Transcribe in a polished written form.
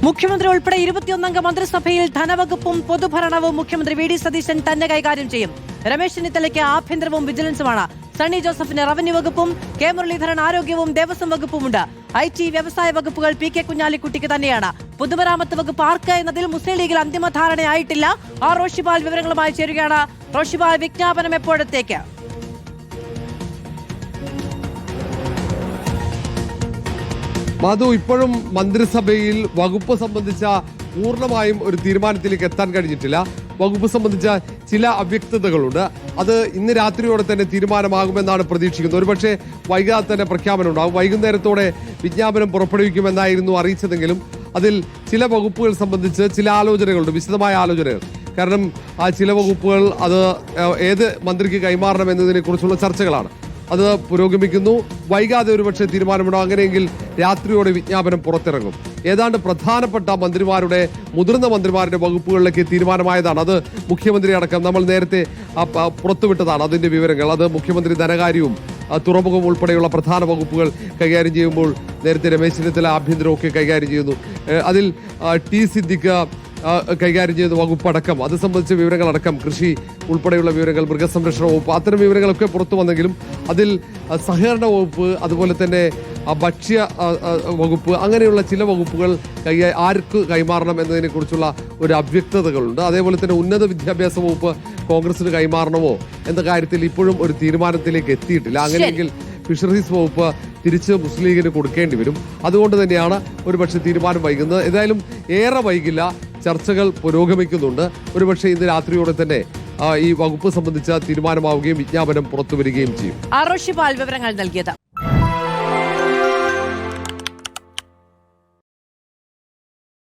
മുഖ്യമന്ത്രി ഉൾപ്പെടെ 21 മന്ത്രിസഭയിൽ ധനവകുപ്പും പൊതുഭരണവും മുഖ്യമന്ത്രി വി ഡി സതീശൻ തന്നെ കൈകാര്യം ചെയ്യും. രമേശ് ചെന്നിത്തലയ്ക്ക് ആഭ്യന്തരവും വിജിലൻസുമാണ്. സണ്ണി ജോസഫിന് റവന്യൂ വകുപ്പും കെ മുരളീധരൻ ആരോഗ്യവും ദേവസ്വം വകുപ്പുമുണ്ട്. IT, വ്യവസായ വകുപ്പുകൾ PK കുഞ്ഞാലിക്കുട്ടിക്ക് തന്നെയാണ്. പൊതുമരാമത്ത് വകുപ്പ് ആർക്ക് എന്നതിൽ മുസ്ലിം ലീഗിൽ അന്തിമ ധാരണയായിട്ടില്ല. റോഷിപാൽ വിവരങ്ങളുമായി ചേരുകയാണ്. റോഷിപാൽ, വിജ്ഞാപനം എപ്പോഴത്തേക്ക്? മാധു, ഇപ്പോഴും മന്ത്രിസഭയിൽ വകുപ്പ് സംബന്ധിച്ച പൂർണ്ണമായും ഒരു തീരുമാനത്തിലേക്ക് എത്താൻ കഴിഞ്ഞിട്ടില്ല. വകുപ്പ് സംബന്ധിച്ച ചില അവ്യക്തതകളുണ്ട്. അത് ഇന്ന് രാത്രിയോടെ തന്നെ തീരുമാനമാകുമെന്നാണ് പ്രതീക്ഷിക്കുന്നത്. ഒരുപക്ഷെ വൈകാതെ തന്നെ പ്രഖ്യാപനം ഉണ്ടാകും. വൈകുന്നേരത്തോടെ വിജ്ഞാപനം പുറപ്പെടുവിക്കുമെന്നായിരുന്നു അറിയിച്ചതെങ്കിലും അതിൽ ചില വകുപ്പുകൾ സംബന്ധിച്ച് ചില ആലോചനകളുണ്ട്, വിശദമായ ആലോചനകൾ. കാരണം ആ ചില വകുപ്പുകൾ അത് ഏത് മന്ത്രിക്ക് കൈമാറണം എന്നതിനെ കുറിച്ചുള്ള ചർച്ചകളാണ്. അത് പുരോഗമിക്കുന്നു. വൈകാതെ ഒരുപക്ഷെ തീരുമാനമുണ്ടാകും. അങ്ങനെയെങ്കിൽ രാത്രിയോടെ വിജ്ഞാപനം പുറത്തിറങ്ങും. ഏതാണ്ട് പ്രധാനപ്പെട്ട മന്ത്രിമാരുടെ, മുതിർന്ന മന്ത്രിമാരുടെ വകുപ്പുകളിലേക്ക് തീരുമാനമായതാണ്. അത് മുഖ്യമന്ത്രി അടക്കം നമ്മൾ നേരത്തെ പുറത്തുവിട്ടതാണ് അതിന്റെ വിവരങ്ങൾ. അത് മുഖ്യമന്ത്രി ധനകാര്യവും തുറമുഖം ഉൾപ്പെടെയുള്ള പ്രധാന വകുപ്പുകൾ കൈകാര്യം ചെയ്യുമ്പോൾ നേരത്തെ രമേശ് ചെന്നിത്തല ആഭ്യന്തരമൊക്കെ കൈകാര്യം ചെയ്യുന്നു. അതിൽ ടി സിദ്ദിഖ് കൈകാര്യം ചെയ്യുന്ന വകുപ്പടക്കം, അത് സംബന്ധിച്ച വിവരങ്ങളടക്കം, കൃഷി ഉൾപ്പെടെയുള്ള വിവരങ്ങൾ, മൃഗസംരക്ഷണ വകുപ്പ്, അത്തരം വിവരങ്ങളൊക്കെ പുറത്തു വന്നെങ്കിലും അതിൽ സഹകരണ വകുപ്പ്, അതുപോലെ തന്നെ ഭക്ഷ്യ വകുപ്പ്, അങ്ങനെയുള്ള ചില വകുപ്പുകൾ ആർക്ക് കൈമാറണം എന്നതിനെ കുറിച്ചുള്ള ഒരു അവ്യക്തതകളുണ്ട്. അതേപോലെ തന്നെ ഉന്നത വിദ്യാഭ്യാസ വകുപ്പ് കോൺഗ്രസിന് കൈമാറണമോ എന്ന കാര്യത്തിൽ ഇപ്പോഴും ഒരു തീരുമാനത്തിലേക്ക് എത്തിയിട്ടില്ല. അങ്ങനെയെങ്കിൽ ഫിഷറീസ് വകുപ്പ് തിരിച്ച് മുസ്ലിം ലീഗിന് കൊടുക്കേണ്ടി വരും. അതുകൊണ്ട് തന്നെയാണ് ഒരുപക്ഷെ തീരുമാനം വൈകുന്നത്. ഏതായാലും ഏറെ വൈകില്ല, ചർച്ചകൾ പുരോഗമിക്കുന്നുണ്ട്. ഒരുപക്ഷെ ഇന്ന് രാത്രിയോടെ തന്നെ ഈ വകുപ്പ് സംബന്ധിച്ച തീരുമാനമാവുകയും വിജ്ഞാപനം പുറത്തുവരികയും ചെയ്യും. റോഷിപാൽ വിവരങ്ങൾ നൽകിയത്.